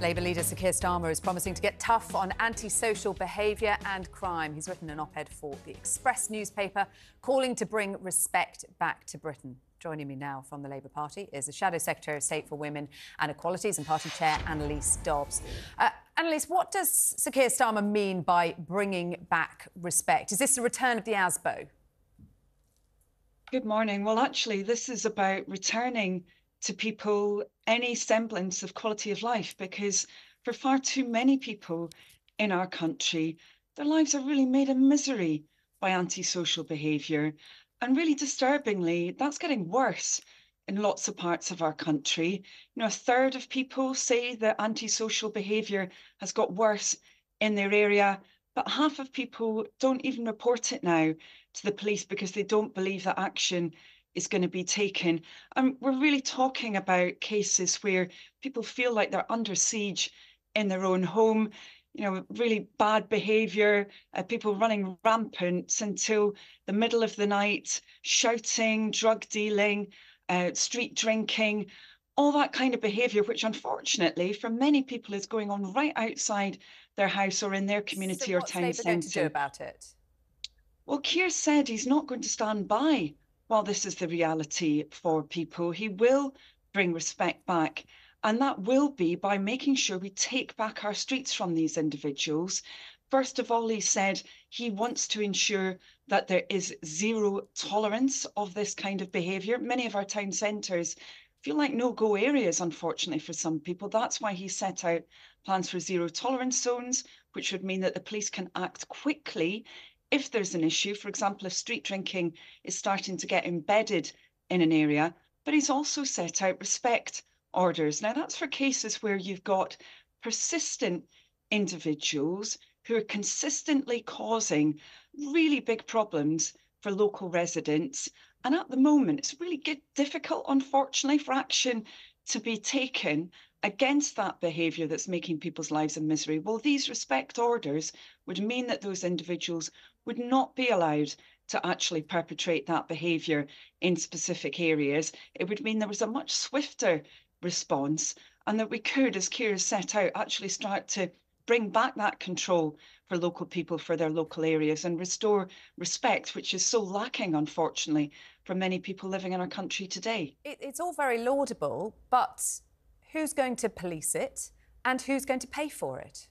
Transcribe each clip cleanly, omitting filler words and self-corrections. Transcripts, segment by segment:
Labour leader Sir Keir Starmer is promising to get tough on antisocial behaviour and crime. He's written an op-ed for the Express newspaper calling to bring respect back to Britain. Joining me now from the Labour Party is the Shadow Secretary of State for Women and Equalities and Party Chair Anneliese Dobbs. Anneliese, what does Sir Keir Starmer mean by bringing back respect? Is this the return of the ASBO? Good morning. Well, actually, this is about returning to people any semblance of quality of life, because for far too many people in our country, their lives are really made a misery by antisocial behaviour. And really disturbingly, that's getting worse in lots of parts of our country. A third of people say that antisocial behaviour has got worse in their area, but half of people don't even report it now to the police because they don't believe that action is going to be taken. And we're really talking about cases where people feel like they're under siege in their own home, really bad behaviour, people running rampant until the middle of the night, shouting, drug dealing, street drinking, all that kind of behaviour, which unfortunately for many people is going on right outside their house or in their community or town centre. What's Labour going to do about it? Well, Keir said he's not going to stand by while this is the reality for people. He will bring respect back, and that will be by making sure we take back our streets from these individuals. First of all, he said he wants to ensure that there is zero tolerance of this kind of behaviour. Many of our town centres feel like no-go areas, unfortunately, for some people. That's why he set out plans for zero tolerance zones, which would mean that the police can act quickly if there's an issue. For example, if street drinking is starting to get embedded in an area. But he's also set out respect orders. Now, that's for cases where you've got persistent individuals who are consistently causing really big problems for local residents. And at the moment, it's really difficult, unfortunately, for action to be taken against that behaviour that's making people's lives a misery. Well, these respect orders would mean that those individuals would not be allowed to actually perpetrate that behaviour in specific areas. It would mean there was a much swifter response, and that we could, as Keir has set out, actually start to bring back that control for local people, for their local areas, and restore respect, which is so lacking, unfortunately, for many people living in our country today. It's all very laudable, but who's going to police it and who's going to pay for it?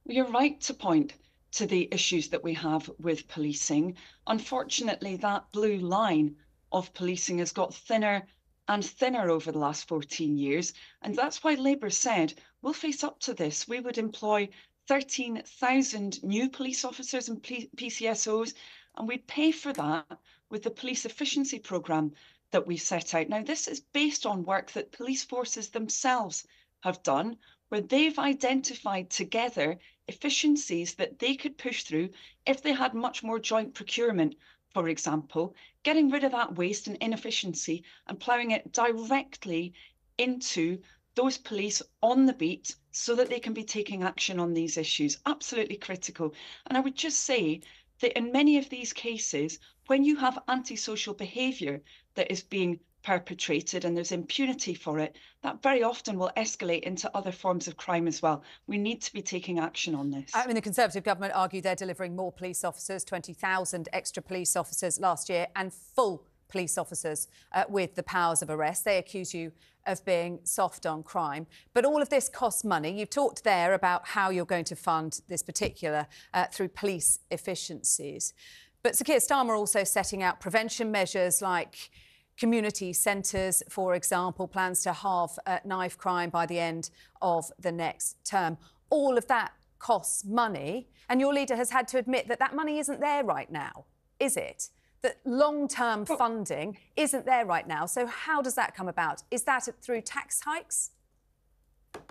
Well, you're right to point to the issues that we have with policing. Unfortunately, that blue line of policing has got thinner and thinner over the last 14 years. And that's why Labour said, we'll face up to this. We would employ 13,000 new police officers and PCSOs, and we'd pay for that with the police efficiency programme that we've set out. Now, this is based on work that police forces themselves have done, where they've identified together efficiencies that they could push through if they had much more joint procurement, for example, getting rid of that waste and inefficiency and ploughing it directly into those police on the beat so that they can be taking action on these issues. Absolutely critical. And I would just say that in many of these cases, when you have antisocial behaviour that is being perpetrated and there's impunity for it, that very often will escalate into other forms of crime as well. We need to be taking action on this. I mean, the Conservative government argue they're delivering more police officers, 20,000 extra police officers last year, and full police officers with the powers of arrest. They accuse you of being soft on crime. But all of this costs money. You've talked there about how you're going to fund this particular through police efficiencies. But Sir Keir Starmer also setting out prevention measures like community centres, for example, plans to halve knife crime by the end of the next term. All of that costs money, and your leader has had to admit that that money isn't there right now, is it? That long-term funding isn't there right now. So how does that come about? Is that through tax hikes?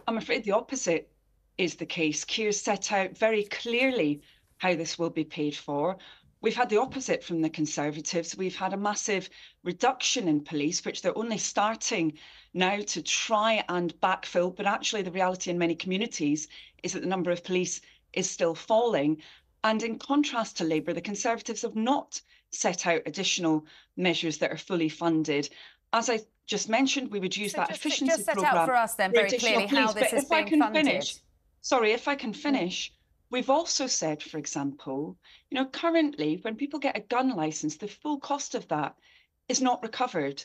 I'm afraid the opposite is the case. Keir set out very clearly how this will be paid for. We've had the opposite from the Conservatives. We've had a massive reduction in police, which they're only starting now to try and backfill. But actually, the reality in many communities is that the number of police is still falling. And in contrast to Labour, the Conservatives have not set out additional measures that are fully funded. As I just mentioned. We would use So that efficiency just set programme out for us then for very additional clearly how police. this But is if I being can funded. finish, sorry, if I can finish, we've also said, for example, you know, currently when people get a gun licence, the full cost of that is not recovered.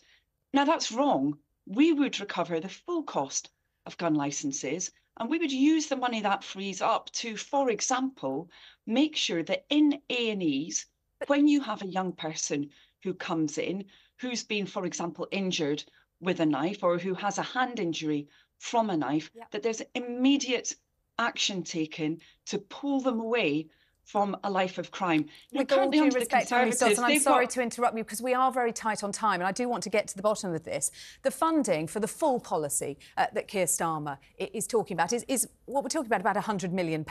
Now, that's wrong. We would recover the full cost of gun licences, and we would use the money that frees up to, for example, make sure that in A&Es, when you have a young person who comes in, who's been, for example, injured with a knife or who has a hand injury from a knife, that there's immediate action taken to pull them away from a life of crime. With all Currently due under the respect, Anneliese, Conservatives, and I'm they've sorry got... to interrupt you because we are very tight on time and I do want to get to the bottom of this. The funding for the full policy that Keir Starmer is talking about is what we're talking about £100 million,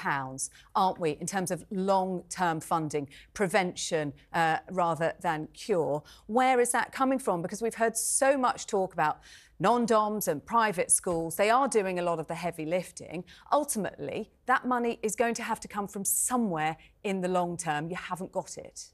aren't we, in terms of long-term funding, prevention rather than cure. Where is that coming from? Because we've heard so much talk about non-doms and private schools. They are doing a lot of the heavy lifting. Ultimately, that money is going to have to come from somewhere in the long term. You haven't got it.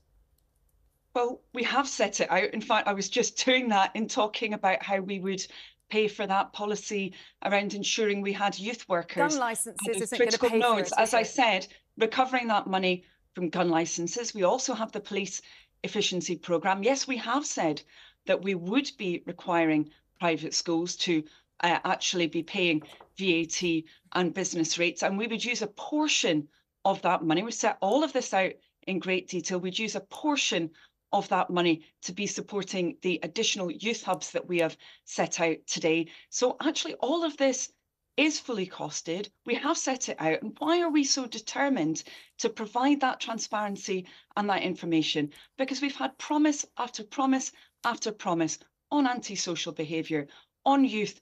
Well, we have set it out. In fact, I was just doing that in talking about how we would pay for that policy around ensuring we had youth workers. Gun licences isn't going to critical pay for nodes. it, As I said, recovering that money from gun licences. We also have the police efficiency programme. Yes, we have said that we would be requiring private schools to actually be paying VAT and business rates, and we would use a portion of that money. We set all of this out in great detail. We'd use a portion of that money to be supporting the additional youth hubs that we have set out today. So actually all of this is fully costed. We have set it out. And why are we so determined to provide that transparency and that information? Because we've had promise after promise after promise on antisocial behaviour, on youth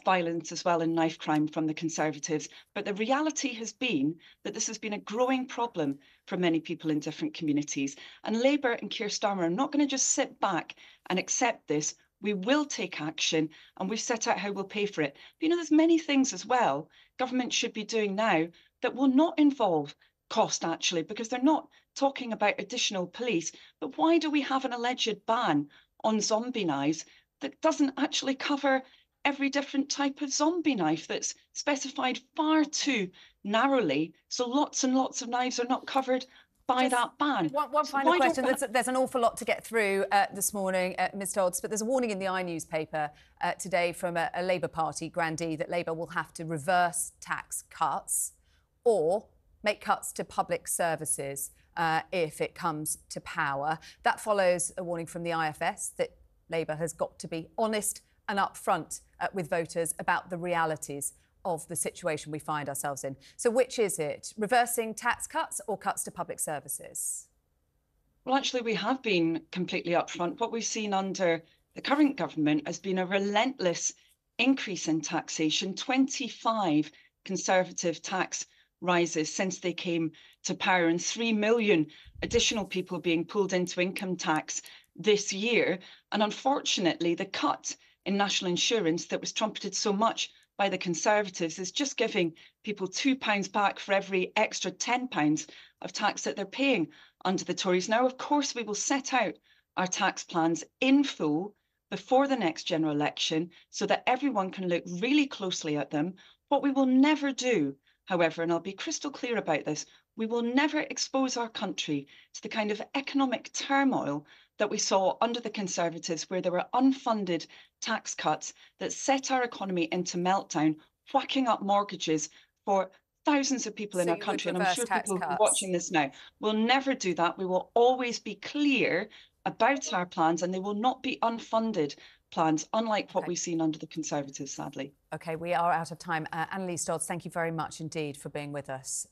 violence as well, and knife crime from the Conservatives. But the reality has been that this has been a growing problem for many people in different communities. And Labour and Keir Starmer are not going to just sit back and accept this. We will take action, and we've set out how we'll pay for it. But, you know, there's many things as well government should be doing now that will not involve cost, actually, because they're not talking about additional police. But why do we have an alleged ban on zombie knives that doesn't actually cover every different type of zombie knife, that's specified far too narrowly? So lots and lots of knives are not covered by that ban. One final question. There's an awful lot to get through this morning, Ms Dodds, but there's a warning in the newspaper today from a Labour Party grandee that Labour will have to reverse tax cuts or make cuts to public services if it comes to power. That follows a warning from the IFS that Labour has got to be honest and upfront with voters about the realities of the situation we find ourselves in. So which is it? Reversing tax cuts or cuts to public services? Well, actually, we have been completely upfront. What we've seen under the current government has been a relentless increase in taxation, 25 Conservative tax rises since they came to power, and 3 million additional people being pulled into income tax this year. And unfortunately, the cut in national insurance that was trumpeted so much by the Conservatives is just giving people £2 back for every extra £10 of tax that they're paying under the Tories. Now, of course, we will set out our tax plans in full before the next general election so that everyone can look really closely at them. What we will never do, however, and I'll be crystal clear about this, we will never expose our country to the kind of economic turmoil that we saw under the Conservatives, where there were unfunded tax cuts that set our economy into meltdown, whacking up mortgages for thousands of people in our country. And I'm sure people who are watching this now will never do that. We will always be clear about our plans, and they will not be unfunded plans, unlike what we've seen under the Conservatives, sadly. OK, we are out of time. Anneliese Dodds, thank you very much indeed for being with us.